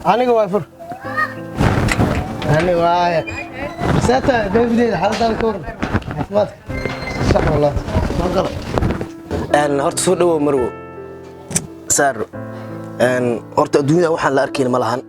أنا وافر أنا ويا ساتا ديفيد حالة الكور عفماتك شكرا الله شكرا أنا هرت سود ومرو سار أنا هرت الدنيا وحنا لا أركين ملهن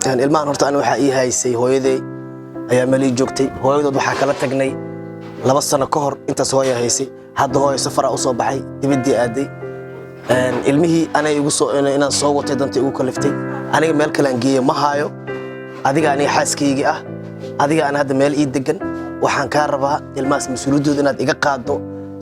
أنا المان هرت أنا وحقي هاي سي هو يدي أيام ملي جوكتي هو يدو بحكي لا تجني لبصنا كهر أنت سويا هيسي هذا هو سفر أصوب بحي تبدي أدي ilmihii ana igu soo inaan soo watay danta igu kaliftay aniga meel kale aan geeyay ma haayo adiga aniga xaaskeyga ah adiga aan hadda meel ii degan waxaan ka rabaa ilmaas mas'uuliyadooda inaad iga qaado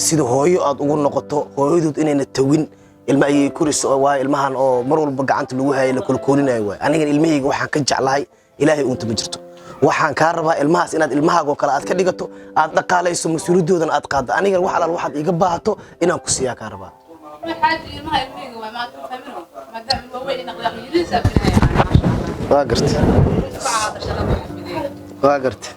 sida hooyo aad ugu noqoto hooyadood inayna tawin ilma ay kuriso waa ilmahan oo mar walba gacanta lagu hayay la kulkulinayo way aniga ilmahayga waxaan ka jeclahay ilaahay uu taba jirto waxaan ka rabaa ilmahaas inaad ilmahaaga kale aad ka dhigato aad dhaqaalayso mas'uuliyadoodan aad qaado aniga wax alaal waxaad iga baahato inaan ku siiyaa ka rabaa واقرت واقرت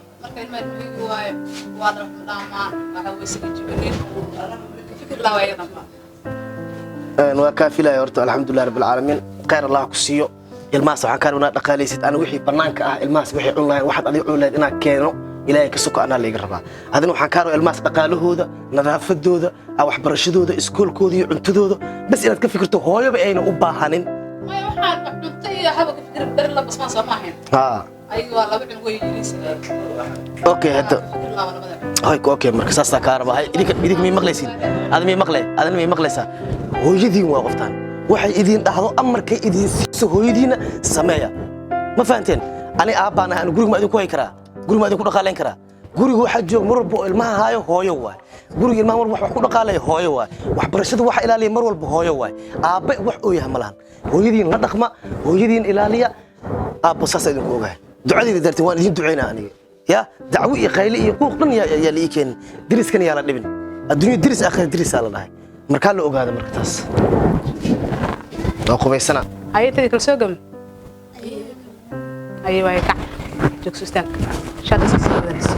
أنا كافي لا يورت الحمد لله رب العالمين خير الله كسيو الماس وحن كانوا نقاليست أنا وحي بنانك الماس وحي أونلاين واحد عليه أونلاين أنا كانوا إلهي كسوق أنا اللي يقربها هذا وحن كانوا الماس بقاله هذا نظافة هذا أو حبرشة هذا إسكول كودي عنت هذا بس إذا كفكرته هو يبقى أنا أباهنين ما يوحنا بحطي حبك فكر بدر الله بس ما سماحين أيوة الله بيعمل ويجلس أوكي هذا هاي أوكي مركز أصلا كهرباء هاي إذا مين مغلسين هذا مين مغلى هذا مين مغلسة هو يدين واقفتان waxay idin dhahdo amarkay idin siiso hooyadiina sameeya ma fahanteen ani aabana aan guriga ma idin ku hay karaa guriga ma idin ku dhaqaaleyn karaa guriga waxa joog mar walba ilmaha haayo hooyo waay guriga ilmaha mar wax ku dhaqaaleey hooyo waay waxbarashada waxa ilaaliya mar walba hooyo waay aabe wax oo yahay malahan hooyadiin la dhaqma hooyadiin ilaaliya aabbo saas idin ku ogahay ducadii dartii waan idin duceynaa aniga ya dacwo iyo qayli iyo quuq dhan yaa la keen diriskan yaa la dhibin adduunyo diris aakhir diris la dhahay marka la ogaado marka taas قبيسنا هاي تدي كل سوقم أيوة هاي كع جوكسوستان شاد سوسيس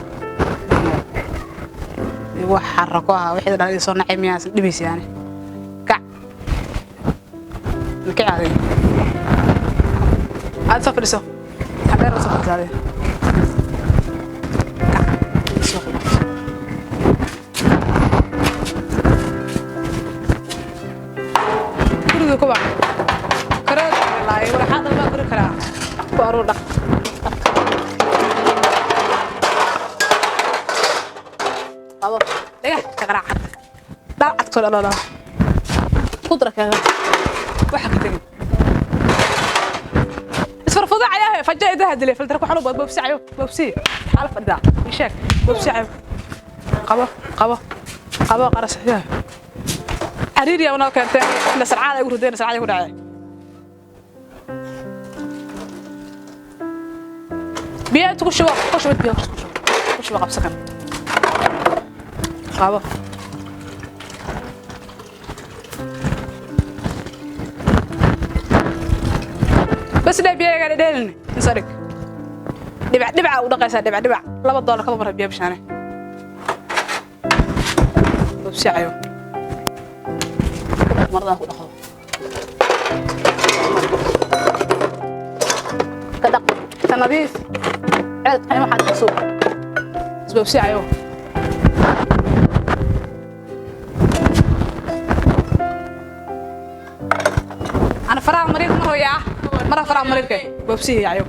وحركوها واحد على صنع عمياس لبيس يعني كع الكع هذه هذا سفر سو هذا سفر هذا كع كل كوبا ولا ما أقول كلام وأروح خلاص ليه تقرأ حد لا أدخل لا قدرة كذا واحد كتير اسفر فضع عليها فجأة ده هدلي فلترك حلو بوبسي عيو بوبسي حالة فردا يشاك بوبسي عيو قبا قرص فيها عريري وأنا كنت نسرعة يقولوا دين نسرعة يقولوا عليه بيات كل شباب كل شباب بيات كل شباب قبسكن قابا بس ده بيا قاعد يدلني نسرق دبع ودقيسة دبع $2 كم مرة بيا بشانه بس عيو مرة أخذ كدق تنظيف عاد أنا ما حد يسوق سبب ساعة يوم أنا فراغ مريض مرة فراغ مريض كي ببسي يا يوم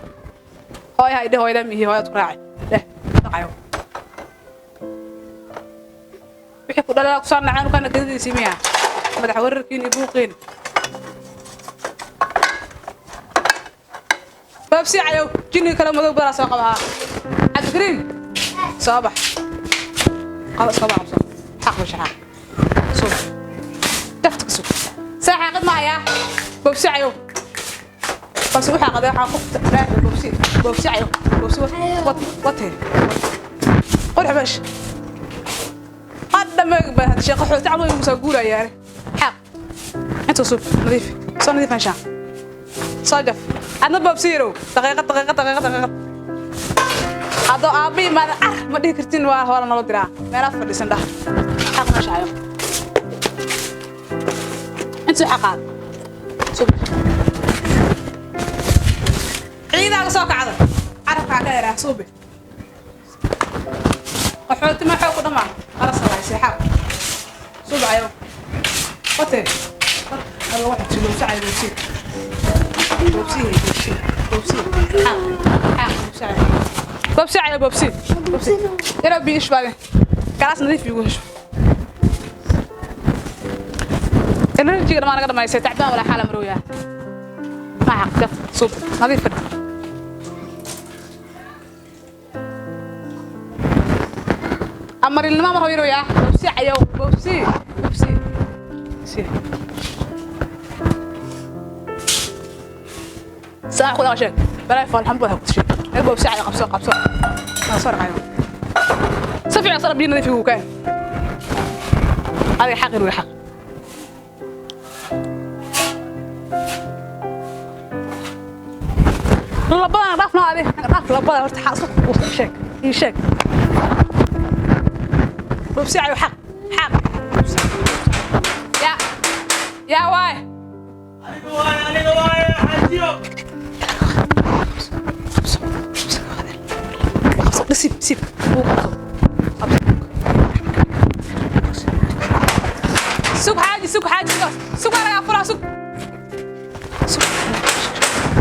هاي ده هاي دمي هاي تقرأي ده تقعيو بيحكوا ده لا كسرنا عنه كان كذي يسميها ما تحوركين يبوقين ببسي عيو جيني كلام مذوب برا ساقبها عبد الكريم صباح خلاص صباح حق مش حق صوب دفتك صوب ساعة قد معايا ببسي عيو بس وحق قد حقوق ببسي عيو ببسي وطهي قول حبش قد ما يقبل هذا الشيء قحوة تعمل مساقولة يعني حق انتو صوب نظيف صار نظيف هنشان صاجف أنا ببصيره دقيقة هذا أبي ما دي كرتين ولا نلودرا ما رافع لسنده حق مش عيو أنت حقا عيدا سوق عذر عرف على صوبي وحوت ما حوك دما خلاص الله يسحب صوب عيو قتل هذا واحد شنو ساعه بوسي بوبسي يا ربي ايش بالي كلاس نظيف يوش انا نجي ما نقدر ما يصير تعبان ولا حاله مرويه ما حق صوب نظيف أمر اللي ما هو يروي بوبسي عيو بوبسي ساعة خذ عشان بلا يفعل الحمد لله كل شيء البوبسي عيو قبصة ما صار عيو صفي عصر بينا في وكان هذا حق يروي حق لبنا رفنا عليه لبنا ارتاح صوت شك يشك بوبسي عيو حق يا واي أنا واي حاجيو سيب سوق حاجي سوق انا افرع سوق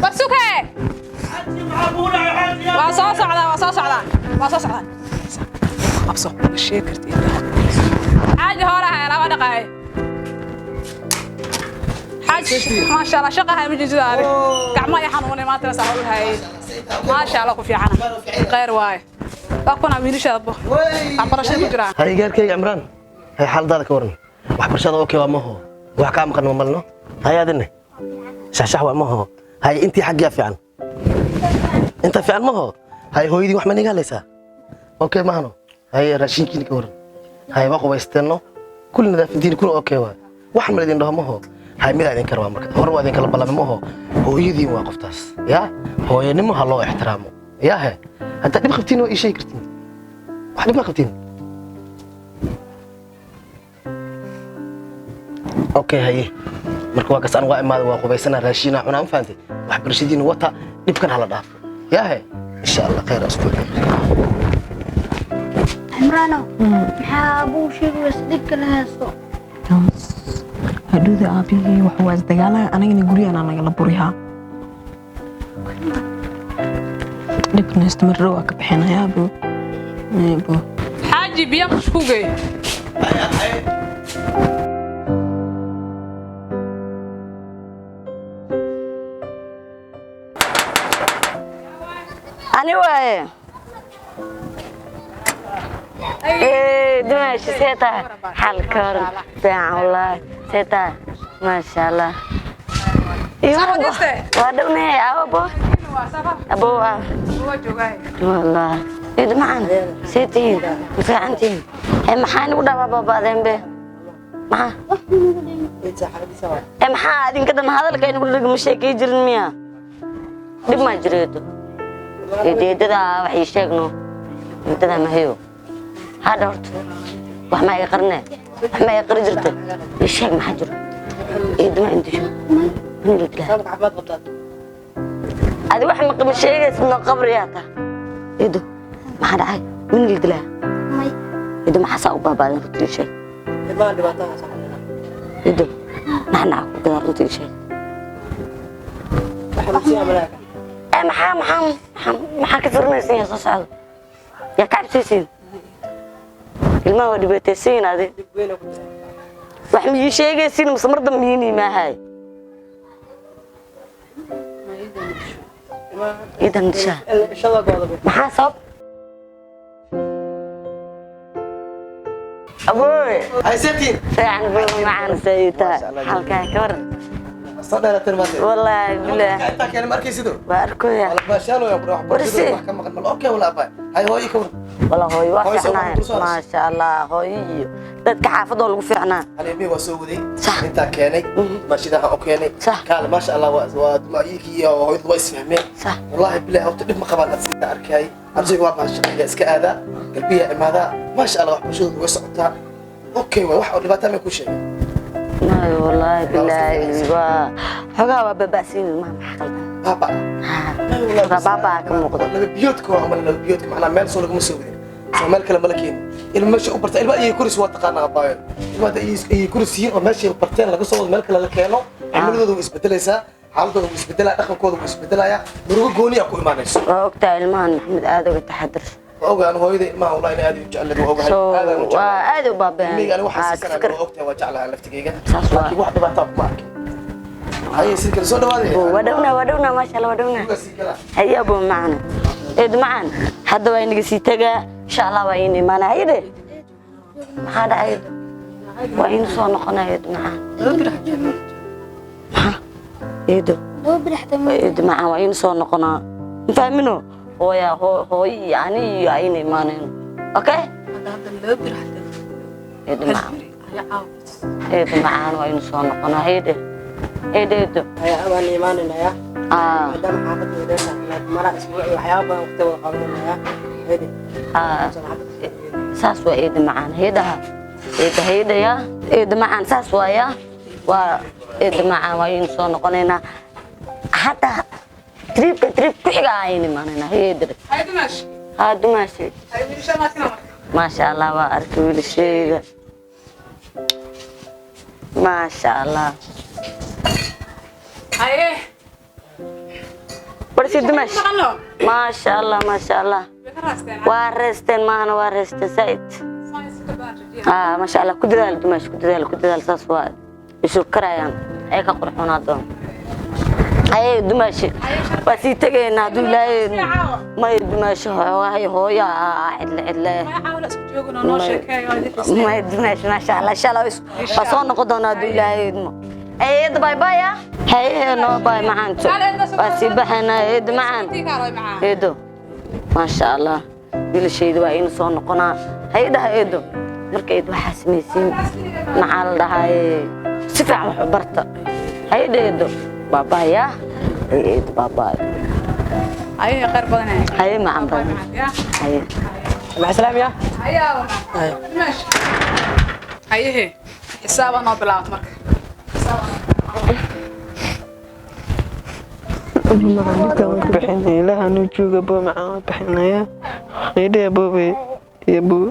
برسوك ايه حاجي معبوله يا حاجي واصوص على ابصق الشيء كرتي حاجه هورها لا دقاي حاجه ما شاء الله شقها من جزء هذه قعما يحنوني ما تنسى هاي ما شاء الله في عنا غير واي باكونا ويلش ابو عبرشة كجرا هاي قالكي عمران هاي حال دالك ورن waxbarashada okay waa ma ho wax ka maqan ma malno hay adine shaashax waa ma ho hay intii xaqiya fiican inta fiican ma ho hay hooyadii wax ma nigaalaysaa okay ma hano hay raashinkiin ka waran hay waa qubaysteeno kulli nadaafadiin kulli okay waa wax ma idin dhaho ma ho hay mid idin karwa marka hor waa idin kala balama ma ho hooyadii waa qoftaas ya hooyanimo ha loo ixtiraamo ya he hadda dib qabtiin oo ii sheeg kartiin wax dib ma qabtiin اوكي هي marka waa kasaan waa imaad waa qubaysana raashina cunaan faantay wax barashadiina wata dibkan hala dhaaf yaa insha Allah khayr asku عمرانو محابو شيء وسدك لهاسو هدوذا أبي وحواز دجالا أنا جني قري أنا نجلا بريها نبغى نستمر روك بحنا يا أبو حاجي بيا مشكوكي أنا واي دمشق سيتا حلكر بيع والله سيتا ما شاء الله وادوني أبو والله إذا معنا سيتين وفعنتين محاني ودا بابا ذنب به مع محا كده ما هذا اللي كان يقول لك مش هيك يجري مياه دي ما جريته إذا وحي شيخنا إذا ما هيو هذا ورد وما يقرنه ما يقر جرته الشيخ ما حجر إذا ما عندي شو من اللي تلا هذا واحد من الشيخ اسمه قبر ياته إذا ما حد عاي من اللي تلا إذا ما حسوا بابا أنا قلت شيء إذا نحن كذا قلت شيء maxaa ka furmaysan soo socdo ya ka cabsiisin ilmaha waa dhibaataysan ade wax ma ii sheegaysin musmarda miini ma hay idan disha maxaa sabab aboy hay seetiin fiican buu macaan sayta halka ka war صدق ترماتي والله بالله انت كان مركي سيدو باركو يا ما شاء الله يا بروح برسي wax ka maqan mal okay wala abay hay hooyi ka war والله هوي وافعنا ما شاء الله هوي dadka xaafadoo lagu fiicnaa aleebay waa soo waday inta keenay maashidaha oo keenay kaal ma sha Allah waa maayiki iyo hooyad way isfahmeen wallahi billahi horta dib ma qabaan sida arkay arjay waa ma shaqeeya iska aada qalbiga imaada ma sha Allah wax bulshadu way socotaa okay wax dhibaato ma ku sheegay والله بالله حقا باباسين ما حقلنا بابا بابا كم مقدر لما بيوتك وعمل لما بيوتك معنا مال صولك مسوي مال كلام ملكين المشي وبرت البا اي كرسي واتقانا قبايل البا اي كرسي وماشي برتين laga soo wad meel kale la keeno cimiladoodu way isbedelaysaa xaaladoodu way isbedelaa dhaqankoodu way isbedelaya murugo gooni ah ku imaanayso وقتها ilmahan maxmed aad uga taxadar ogaan hooyada ilmaha wallahi in aad u jecel ogahay waa aad u baabeen miga ani waxa sikar oogtay waa jeclahay laftigeyga laakiin wax dhibaato ma arkin ay sikar soo dhawaaday ودونا ما شاء الله ودونا هيا ابو معنا ايد معنا حدا waa inaga sii tagaa insha Allah waa in imaana hayde maxaa dhacay waa in soo noqonayd macaan eedo eed macaan waa in soo noqonaa fahmino hooya hooy yani ay in imaaneen okay eed macaan waa in soo noqonaa hayde eedo أنا إيماننا يا مدام حافظ ودرس مرة أسبوعي وحياة وقت وقبلنا يا هدي saas waa eed macaan heedaha heeda ya eed macaan saas waa ya waa eed macaan waa in soo noqonaynaa hada trip ku xiga ayni maanayna heeda هاي دمش ha dumaashay هاي ويش ما كنا ma sha Allah waa arkay wiilashayda ma sha Allah هاي barsi dumash مقنو ma sha Allah بكرستين waa reesteen maana waa reesteen said ساينس كبار ما شاء الله كدال دمشق كدال ساس waa isoo karayaan ay ka qurxoonaa doon ay dumashi waa si tageena duulay ma dumashi hooya cidla ما حاول اسكت جوجنا نو شيكاي ma dumashi ma sha Allah shala waa soo noqon doonaa duulay ay باي باي هي نو باي macaanto waa si baxana ay macaan eedo ما شاء الله wiilashayda waa in soo noqonaa haydaha eedo markay waxa sameeyeen maxaa la dhahay si fiican wax u barta haydeedo baabaya eed baabaya هاي غير بدنا hay macaan badan يا hay مع السلامة يا هيا دمش هاي حسابنا بلاط مرك bixin ilaha nu jooga boo macaan bixinaya qeydhe boobe iyo boo